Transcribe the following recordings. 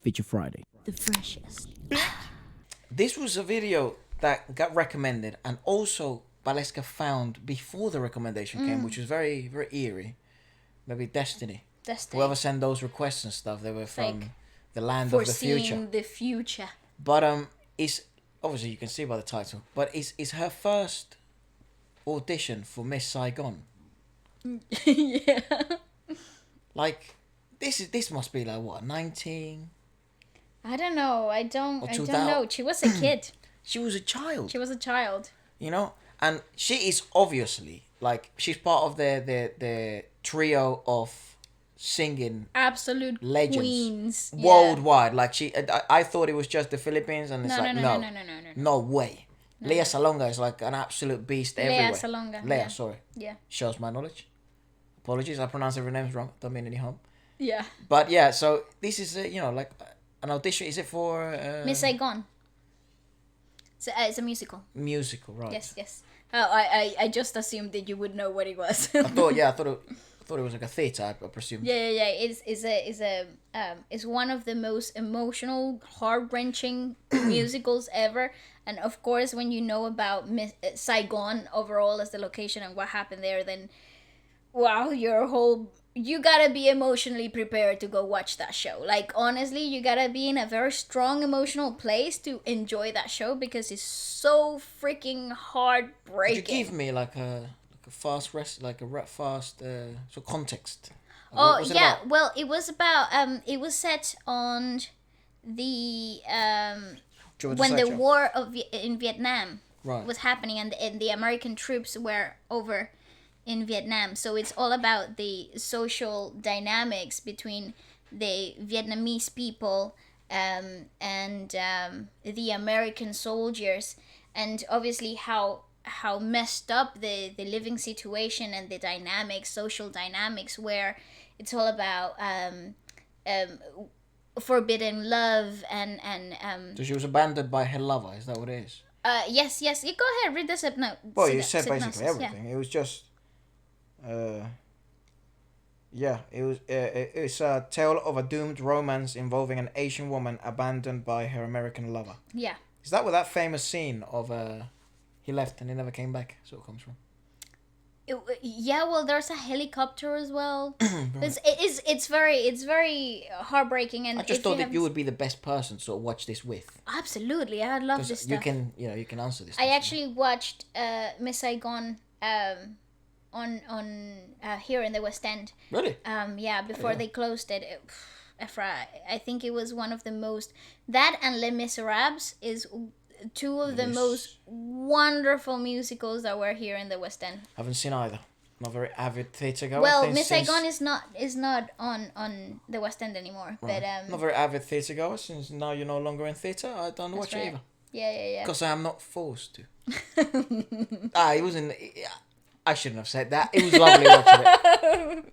Feature Friday. The freshest. This was a video that got recommended, and also Waleska found before the recommendation came, which was very, very eerie. Maybe Destiny. Whoever sent those requests and stuff, they were from Like, the land of the future. Foreseeing the future. But it's obviously you can see by the title. But it's her first audition for Miss Saigon. Yeah. Like this must be like what 19. I don't know. I don't know. 2000. She was a kid. She was a child. She was a child. You know, and she is obviously like she's part of the trio of singing Absolute legends queens. Yeah. worldwide. Like I thought it was just the Philippines, and it's No. no way. Lea Salonga is like an absolute beast everywhere. Lea Salonga. Lea, Yeah. sorry. Yeah. Shows my knowledge. Apologies, I pronounce every name wrong. Don't mean any harm. Yeah. But yeah, so this is like an audition. Is it for Miss Saigon. It's a musical. musical, right? Yes. Oh, I just assumed that you would know what it was. I thought it was like a theatre. I presume. Yeah. It's one of the most emotional, heart-wrenching musicals ever. And of course, when you know about Miss Saigon overall as the location and what happened there, then wow, you gotta be emotionally prepared to go watch that show. Like, honestly, you gotta be in a very strong emotional place to enjoy that show because it's so freaking heartbreaking. Could you give me like a fast so context? Like, Oh what was it yeah, about? well, it was about it was set on the Do you want to when say, the Joe? war in Vietnam Right. was happening, and the American troops were over in Vietnam. So it's all about the social dynamics between the Vietnamese people and the American soldiers, and obviously how messed up the living situation and the social dynamics, where it's all about forbidden love and So she was abandoned by her lover. Is that what it is? yes, you go ahead, read the synopsis. Well, you said basically synopsis, yeah. everything. It was just, it's a tale of a doomed romance involving an Asian woman abandoned by her American lover. Yeah. Is that where that famous scene of he left and he never came back sort of comes from? Yeah, well, there's a helicopter as well. It's very heartbreaking, and I just if thought that haven't you would be the best person to sort of watch this with. absolutely, I love this Because you stuff. can answer this. I stuff. actually watched Miss Saigon on here in the West End. Really? Yeah, before Yeah. they closed it. Efra, I think it was one of the most, that and Les Miserables is two of the Yes. most wonderful musicals that were here in the West End. Haven't seen either. Not very avid theatre goer. Well, since- Miss since- Saigon is not on the West End anymore, Right. but Not very avid theatre goer since now you're no longer in theatre. I don't watch right. it either. yeah. Because I am not forced to. It wasn't. I shouldn't have said that. It was lovely watching it.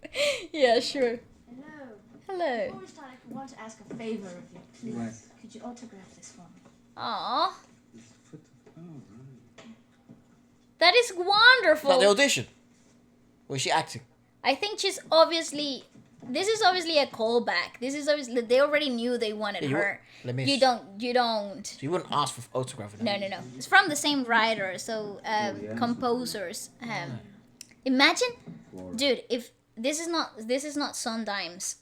Yeah, sure. Hello. Hello. Before we start, I want to ask a favor of you, please. Right. Could you autograph this for me? Aw, Oh, right. that is wonderful. Not the audition. Was she acting? I think she's obviously. This is obviously a callback. This is obviously they already knew they wanted Yeah, you her. let me- You don't. So you wouldn't ask for autograph. No. It's from the same writer, so composers. Imagine, dude, if this is not Sondime's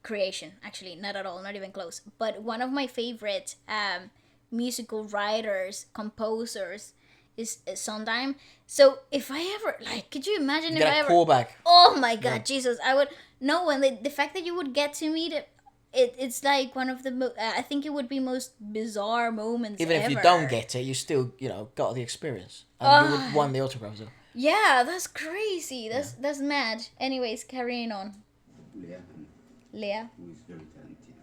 creation. Actually, not at all, not even close. But one of my favorite musical writers, composers is Sondheim. So if I ever could you imagine if Get I a ever? callback. Oh my God, Jesus! I would no. When the fact that you would get to meet it, it's like one of the I think it would be most bizarre moments. Even if you ever. don't get it, you still got the experience, and you would won the autograph. So. Yeah, that's crazy. That's mad. Anyways, carrying on. Lea. Who is very talented.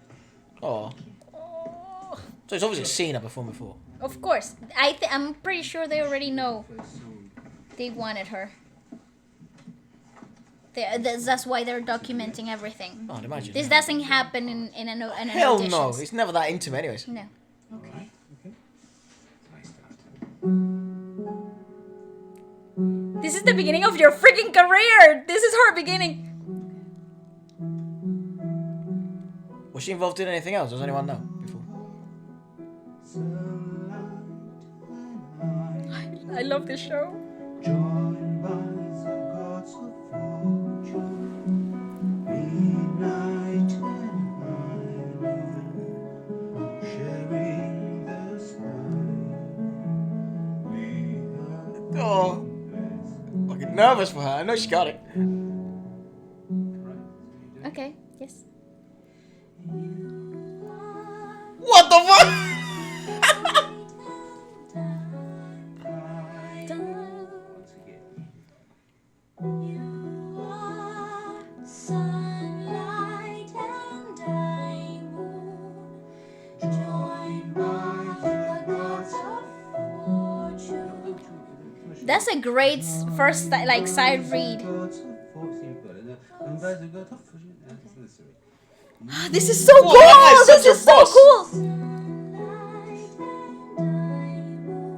Oh. So it's obviously seen her perform before. Of course, I'm pretty sure they already know they wanted her. That's why they're documenting everything. Oh, I'd imagine. This doesn't happen in an Hell auditions. no! It's never that intimate, anyways. No. Okay. I start. This is the beginning of your freaking career. This is her beginning. Was she involved in anything else? Does anyone know before? I love this show. Joined by the gods of fortune, midnight and high, sharing the sky. We have Oh, fucking nervous for her. I know she got it. Okay, yes. What the fuck? once again. Sunlight and I moon, joined by the gods of fortune. That's a great first like side read. Gods of fortune, you've got it. And by the god of fortune, that's necessary. This is so Whoa, that cool. guy's This such a is so boss. cool. Sunlight and I moon,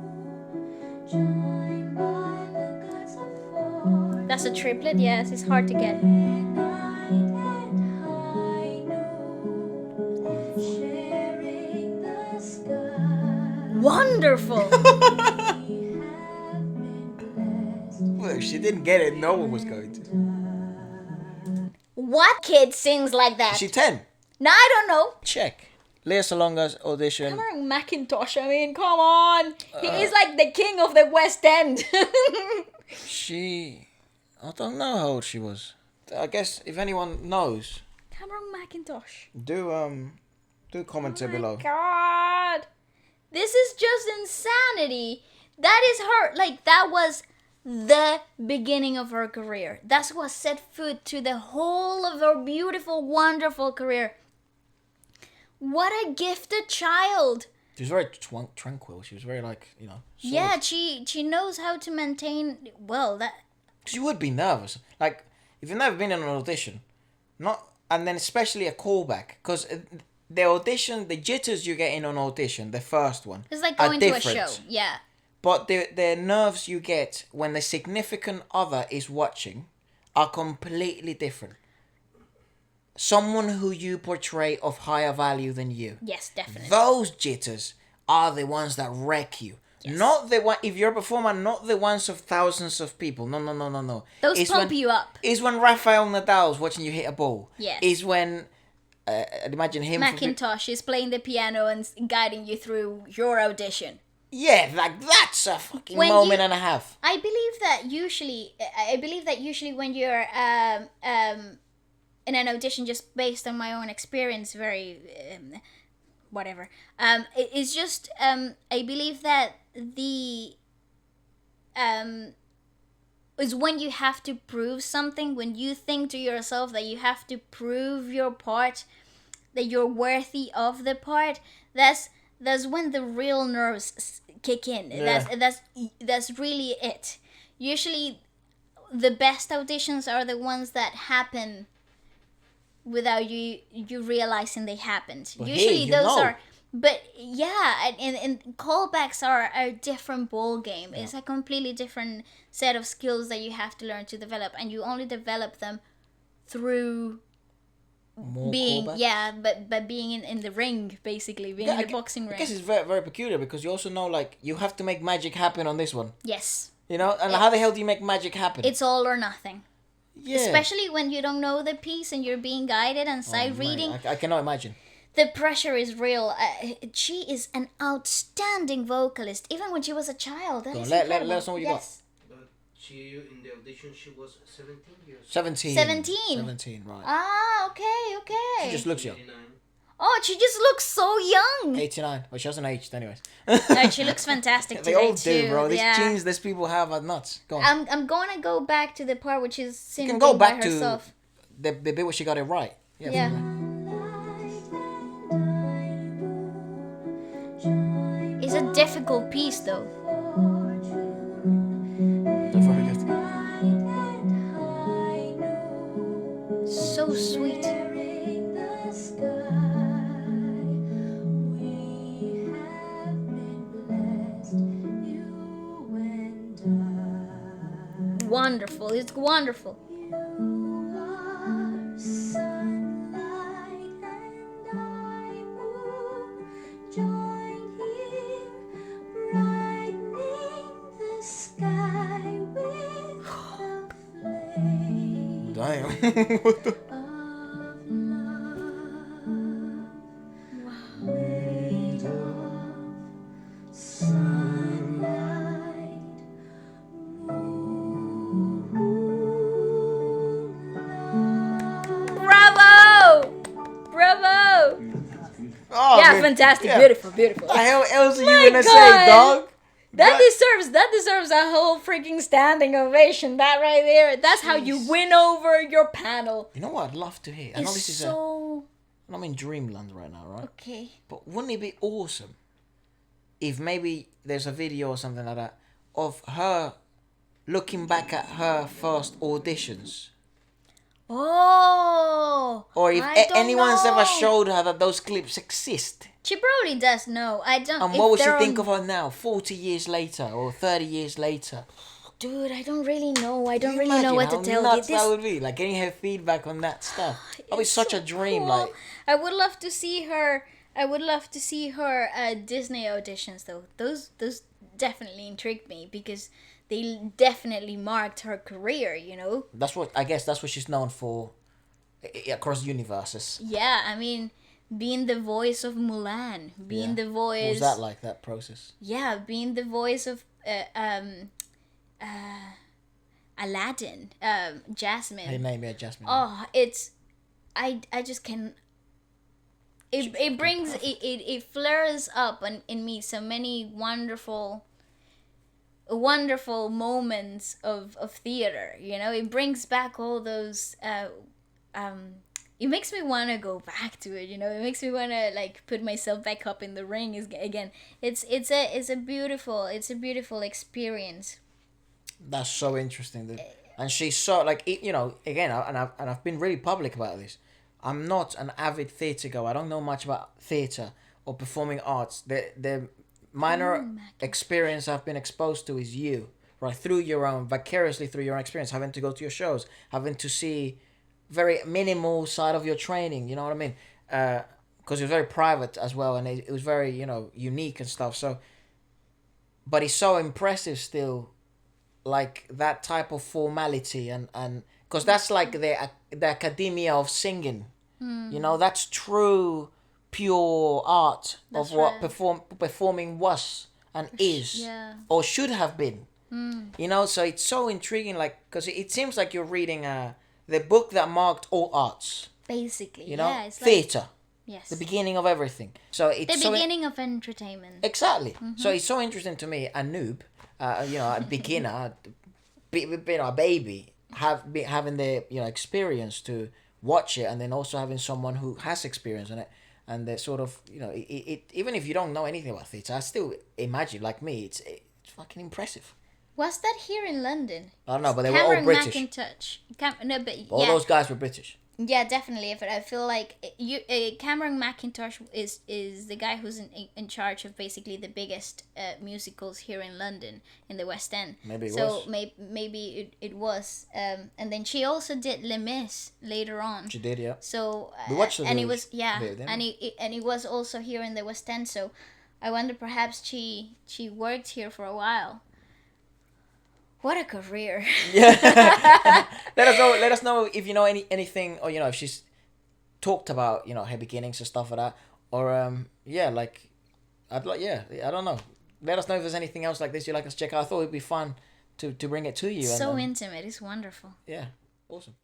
joined by the gods of fortune. That's a triplet. Yes, it's hard to get. Night and high noon, sharing the sky. Wonderful. We have been blessed. Well, if she didn't get it, no one was going to. What kid sings like that? Is she 10? No, I don't know. Check. Lea Salonga's audition. Cameron Macintosh. I mean, come on. He is like the king of the West End. She... I don't know how old she was. I guess if anyone knows, Cameron Macintosh. do comment below. God. This is just insanity. That is her. Like, that was the beginning of her career. That's what set foot to the whole of her beautiful, wonderful career. What a gifted child. She was very tranquil. She was very like, solid. Yeah, she knows how to maintain, well, that... She would be nervous. Like, if you've never been in an audition, and then especially a callback, because the audition, the jitters you get in an audition, the first one, It's like are going to a different. show. Yeah. But the nerves you get when the significant other is watching are completely different. Someone who you portray of higher value than you. Yes, definitely. Those jitters are the ones that wreck you. Yes. Not the one, if you're a performer, not the ones of thousands of people. No. Those It's pump when- you up. Is when Rafael Nadal's watching you hit a ball. Yes. Is when, I'd imagine him. Macintosh is playing the piano and guiding you through your audition. Yeah, like that's a fucking When moment you- and a half. I believe that usually when you're in an audition, just based on my own experience, very whatever. It's just I believe that the is when you have to prove something, when you think to yourself that you have to prove your part, that you're worthy of the part. That's when the real nerves kick in. Yeah. That's really it. Usually the best auditions are the ones that happen without you realizing they happened. But Usually hey, you those know. are, but yeah, and callbacks are a different ball game. It's a completely different set of skills that you have to learn to develop, and you only develop them through More being callbacks. but being in the ring, basically being in the boxing I ring. guess it's very, very peculiar because you also know, like, you have to make magic happen on this one. Yes, You know? And how the hell do you make magic happen? it's all or nothing. yeah. Especially when you don't know the piece and you're being guided and side Man, reading. I cannot imagine. The pressure is real. She is an outstanding vocalist, even when she was a child. That Go on, is let incredible. us know what you got. Yes. But she, in the audition, she was 17 years 17. 17. 17, right. Ah, okay. She just looks young. 89. Oh, she just looks so young. 89. Well, she hasn't aged, anyways. No, she looks fantastic They today all too. do, bro. These yeah. genes these people have are nuts. Go on. I'm gonna go back to the part which is you singing can go by back to herself. the bit where she got it right. Yeah. It's a difficult piece though. Very good. So sweet. Wonderful. It's wonderful. What the- of love made of sunlight, moonlight. Bravo! Bravo! Oh, Yeah, man. fantastic, Yeah. beautiful, beautiful. What the hell else are My you gonna God. say, dog? That deserves a whole freaking standing ovation. That right there. That's how you Jeez. win over your panel. You know what I'd love to hear? I know It's this is so I'm in dreamland right now, right? okay. But wouldn't it be awesome if maybe there's a video or something like that of her looking back at her first auditions? Oh. Or if I don't anyone's ever know. showed her that those clips exist. She probably does know. I don't. And if what would she they're think on- of her now, 40 years later or 30 years later? Dude, I don't really know. I don't Can you really know imagine what how to tell you. nuts This that would be, like getting her feedback on that stuff. That would be it's such so a dream. cool. Like, I would love to see her. I would love to see her Disney auditions though. Those definitely intrigued me because they definitely marked her career. You know. that's what I guess that's what she's known for across universes. Yeah, I mean, being the voice of Mulan, being Yeah. the What voice. was that like, that process? Yeah, being the voice of Aladdin, Jasmine. Her name, yeah, Jasmine. Oh, it's I just can. It brings it flares up in me so many wonderful moments of theater. You know, it brings back all those. It makes me want to go back to it. You know, it makes me want to like put myself back up in the ring again. It's a beautiful experience. That's so interesting, dude. And she's so like you know, again, I've been really public about this. I'm not an avid theatre goer. I don't know much about theatre or performing arts. The minor experience I've been exposed to is you, right? Through your own, vicariously through your own experience, having to go to your shows, having to see very minimal side of your training. You know what I mean? Because it was very private as well, and it was very, you know, unique and stuff. So, but it's so impressive still, like that type of formality and because that's like the academia of singing. You know, that's true, pure art That's of what right. performing was and is, Yeah. or should have been. You know, so it's so intriguing, like because it seems like you're reading the book that marked all arts. Basically, You know, yeah, it's like theater, yes, the beginning of everything. So it's the so beginning of entertainment. exactly. So it's so interesting to me, a noob, you know, a beginner, you know, a baby, having the, you know, experience to watch it, and then also having someone who has experience in it, and the sort of, you know, it even if you don't know anything about theatre, I still imagine, like me, it's fucking impressive. Was that here in London? I don't know, but they were all Cameron British. McIntosh. No, but All yeah, those guys were British. yeah, definitely. But I feel like Cameron McIntosh is the guy who's in charge of basically the biggest musicals here in London in the West End. Maybe it so was. maybe it was. And then she also did Les Mis later on. She did, yeah. So We watched and it those was yeah, there, didn't we? and it was also here in the West End. So I wonder perhaps she worked here for a while. What a career! Yeah. Let us know if you know anything, or, you know, if she's talked about, you know, her beginnings and stuff like that, or yeah, like I'd like, yeah, I don't know. Let us know if there's anything else like this you'd like us to check out. I thought it'd be fun to bring it to you. So and, intimate. It's wonderful. yeah, awesome.